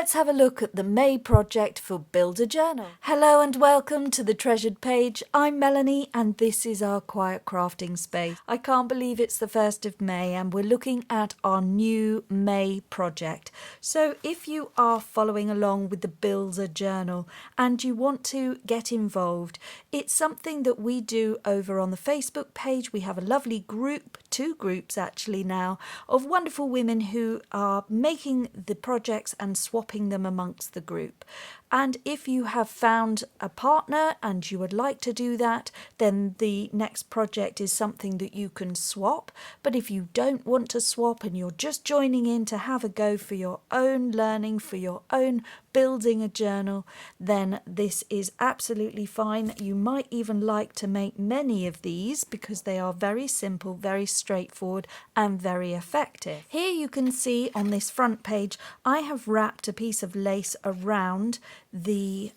let's have a look at the May project for Build a Journal. Hello and welcome to the Treasured Page. I'm Melanie and this is our quiet crafting space. I can't believe it's the 1st of May and we're looking at our new May project. So if you are following along with the Build a Journal and you want to get involved, it's something that we do over on the Facebook page. We have a lovely group, 2 groups actually now, of wonderful women who are making the projects and swapping them amongst the group. And if you have found a partner and you would like to do that, then the next project is something that you can swap. But if you don't want to swap and you're just joining in to have a go for your own learning, for your own building a journal, then this is absolutely fine. You might even like to make many of these because they are very simple, very straightforward and very effective. Here you can see on this front page, I have wrapped a piece of lace around the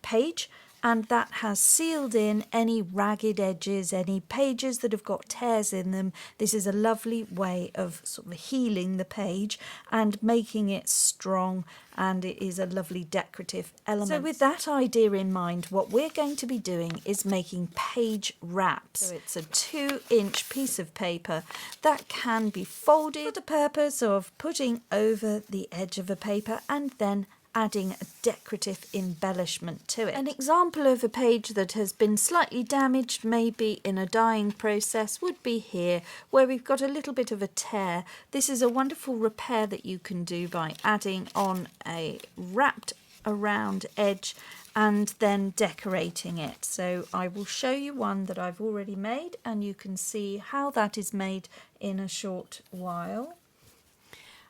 page, and that has sealed in any ragged edges, any pages that have got tears in them. This is a lovely way of sort of healing the page and making it strong, and it is a lovely decorative element. So with that idea in mind, what we're going to be doing is making page wraps. So it's a 2-inch piece of paper that can be folded for the purpose of putting over the edge of a paper and then adding a decorative embellishment to it. An example of a page that has been slightly damaged, maybe in a dyeing process, would be here, where we've got a little bit of a tear. This is a wonderful repair that you can do by adding on a wrapped around edge and then decorating it. So I will show you one that I've already made and you can see how that is made in a short while.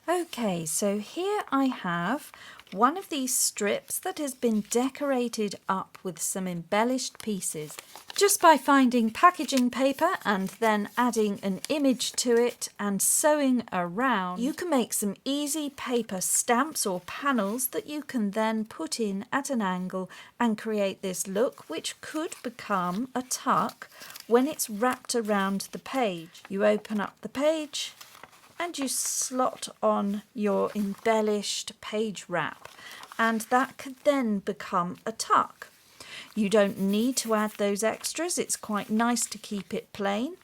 Okay, so here I have one of these strips that has been decorated up with some embellished pieces. Just by finding packaging paper and then adding an image to it and sewing around, you can make some easy paper stamps or panels that you can then put in at an angle and create this look, which could become a tuck when it's wrapped around the page. You open up the page and you slot on your embellished page wrap, and that could then become a tuck. You don't need to add those extras, it's quite nice to keep it plain,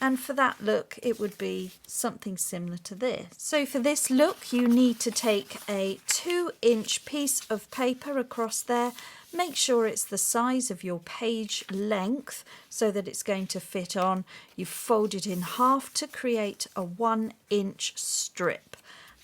and for that look it would be something similar to this. So for this look you need to take a 2-inch piece of paper across there. Make sure it's the size of your page length so that it's going to fit on. You fold it in half to create a 1-inch strip.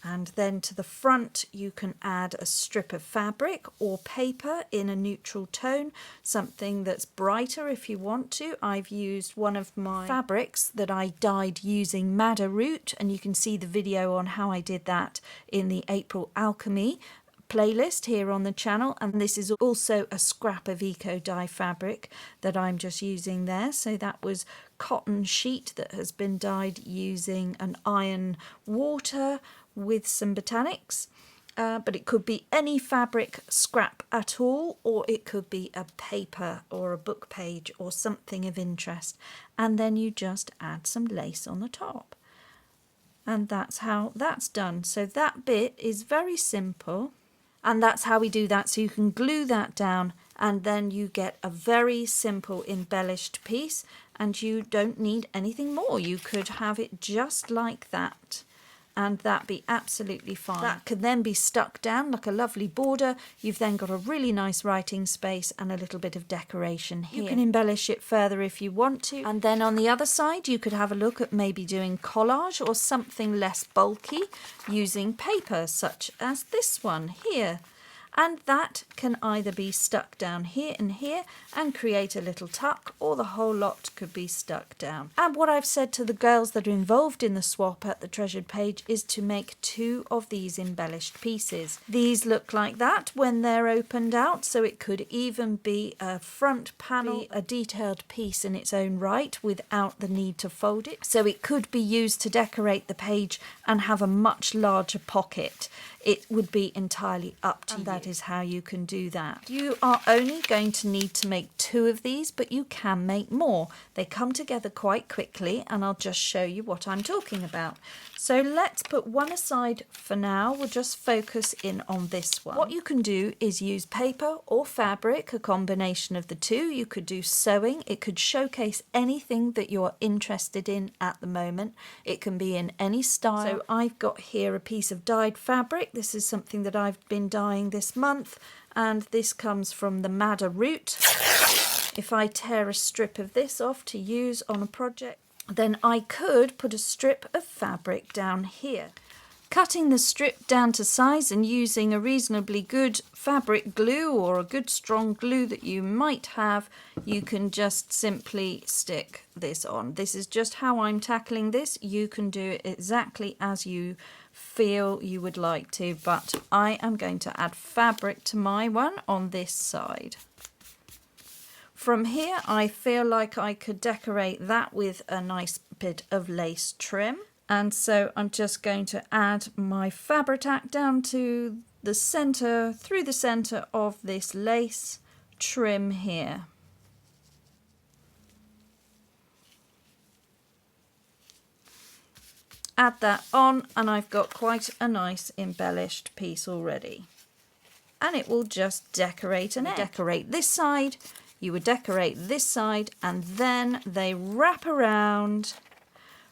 And then to the front you can add a strip of fabric or paper in a neutral tone, something that's brighter if you want to. I've used one of my fabrics that I dyed using madder root, and you can see the video on how I did that in the April Alchemy playlist here on the channel, and this is also a scrap of eco dye fabric that I'm just using there. So that was cotton sheet that has been dyed using an iron water with some botanics, but it could be any fabric scrap at all, or it could be a paper or a book page or something of interest, and then you just add some lace on the top, and that's how that's done. So that bit is very simple. And that's how we do that. So you can glue that down and then you get a very simple embellished piece, and you don't need anything more. You could have it just like that and that be absolutely fine. That can then be stuck down like a lovely border. You've then got a really nice writing space and a little bit of decoration here. You can embellish it further if you want to. And then on the other side, you could have a look at maybe doing collage or something less bulky using paper such as this one here. And that can either be stuck down here and here and create a little tuck, or the whole lot could be stuck down. And what I've said to the girls that are involved in the swap at the Treasured Page is to make 2 of these embellished pieces. These look like that when they're opened out, so it could even be a front panel, a detailed piece in its own right without the need to fold it. So it could be used to decorate the page and have a much larger pocket. It would be entirely up to you. That is how you can do that. You are only going to need to make 2 of these, but you can make more. They come together quite quickly, and I'll just show you what I'm talking about. So let's put one aside for now. We'll just focus in on this one. What you can do is use paper or fabric, a combination of the two. You could do sewing. It could showcase anything that you're interested in at the moment. It can be in any style. So I've got here a piece of dyed fabric. This is something that I've been dyeing this month, and this comes from the madder root. If I tear a strip of this off to use on a project, then I could put a strip of fabric down here. Cutting the strip down to size and using a reasonably good fabric glue or a good strong glue that you might have, you can just simply stick this on. This is just how I'm tackling this. You can do it exactly as you feel you would like to, but I am going to add fabric to my one on this side. From here, I feel like I could decorate that with a nice bit of lace trim. And so I'm just going to add my fabric down to the center, through the center of this lace trim here. Add that on, and I've got quite a nice embellished piece already. And it will just decorate and decorate this side. You would decorate this side, and then they wrap around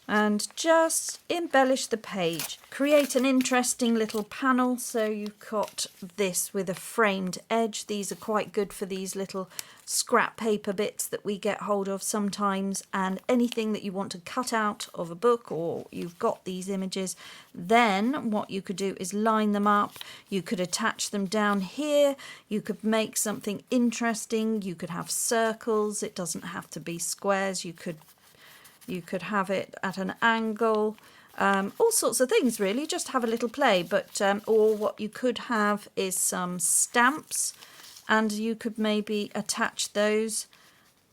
and just embellish the page. Create an interesting little panel. So you've got this with a framed edge. These are quite good for these little scrap paper bits that we get hold of sometimes, and anything that you want to cut out of a book, or you've got these images, then what you could do is line them up. You could attach them down here. You could make something interesting. You could have circles. It doesn't have to be squares. You could have it at an angle, all sorts of things really, just have a little play. But or what you could have is some stamps, and you could maybe attach those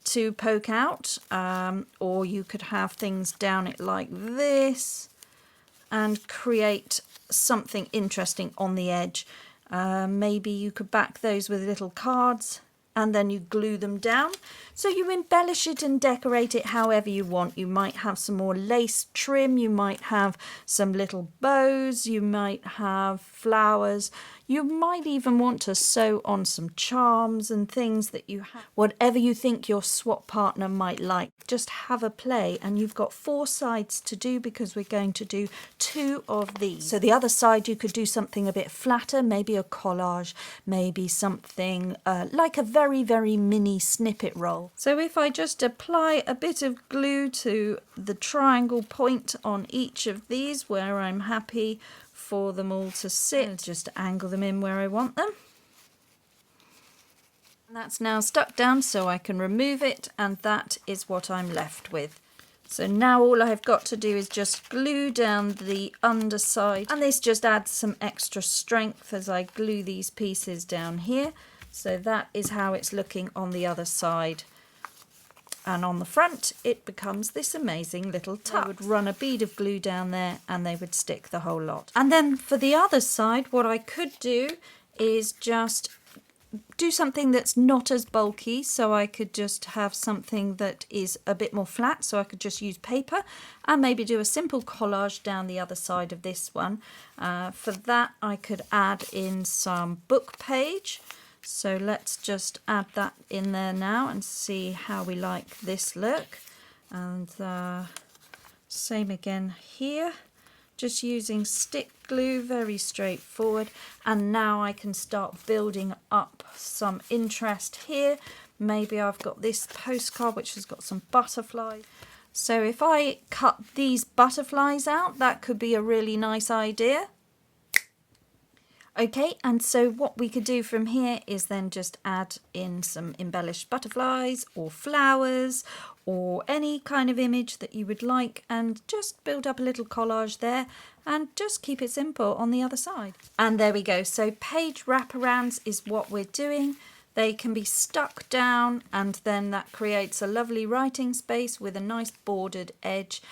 to poke out, or you could have things down it like this and create something interesting on the edge. Maybe you could back those with little cards, and then you glue them down. So you embellish it and decorate it however you want. You might have some more lace trim, you might have some little bows, you might have flowers, you might even want to sew on some charms and things that you have. Whatever you think your swap partner might like, just have a play. And you've got 4 sides to do, because we're going to do 2 of these. So the other side you could do something a bit flatter, maybe a collage, maybe something like a very, very mini snippet roll. So if I just apply a bit of glue to the triangle point on each of these where I'm happy for them all to sit, I'll just angle them in where I want them. And that's now stuck down, so I can remove it, and that is what I'm left with. So now all I've got to do is just glue down the underside, and this just adds some extra strength as I glue these pieces down here. So that is how it's looking on the other side. And on the front, it becomes this amazing little tuck. I would run a bead of glue down there, and they would stick the whole lot. And then for the other side, what I could do is just do something that's not as bulky. So I could just have something that is a bit more flat. So I could just use paper and maybe do a simple collage down the other side of this one. For that, I could add in some book page. So let's just add that in there now and see how we like this look. And same again here, just using stick glue, very straightforward. And now I can start building up some interest here. Maybe I've got this postcard which has got some butterflies. So if I cut these butterflies out, that could be a really nice idea. Okay, and so what we could do from here is then just add in some embellished butterflies or flowers or any kind of image that you would like, and just build up a little collage there and just keep it simple on the other side. And there we go. So page wraparounds is what we're doing. They can be stuck down, and then that creates a lovely writing space with a nice bordered edge.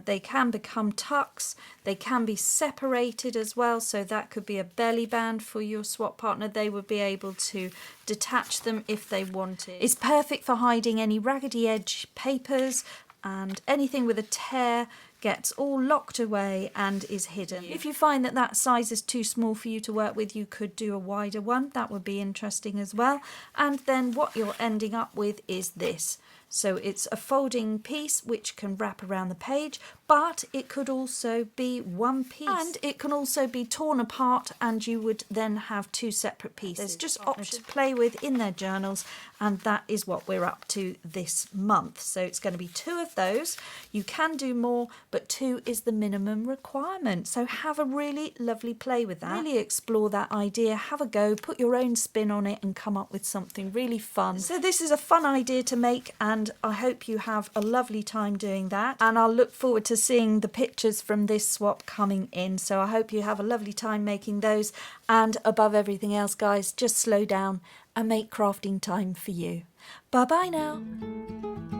They can become tucks, they can be separated as well, so that could be a belly band for your swap partner. They would be able to detach them if they wanted. It's perfect for hiding any raggedy edge papers, and anything with a tear gets all locked away and is hidden. If you find that that size is too small for you to work with, you could do a wider one. That would be interesting as well. And then what you're ending up with is this. So it's a folding piece which can wrap around the page, but it could also be one piece. And it can also be torn apart, and you would then have two separate pieces. There's just options to play with in their journals, and that is what we're up to this month. So it's going to be 2 of those. You can do more, but 2 is the minimum requirement. So have a really lovely play with that. Really explore that idea, have a go, put your own spin on it, and come up with something really fun. So this is a fun idea to make, and I hope you have a lovely time doing that. And I'll look forward to seeing the pictures from this swap coming in. So I hope you have a lovely time making those. And above everything else, guys, just slow down and make crafting time for you. Bye bye now.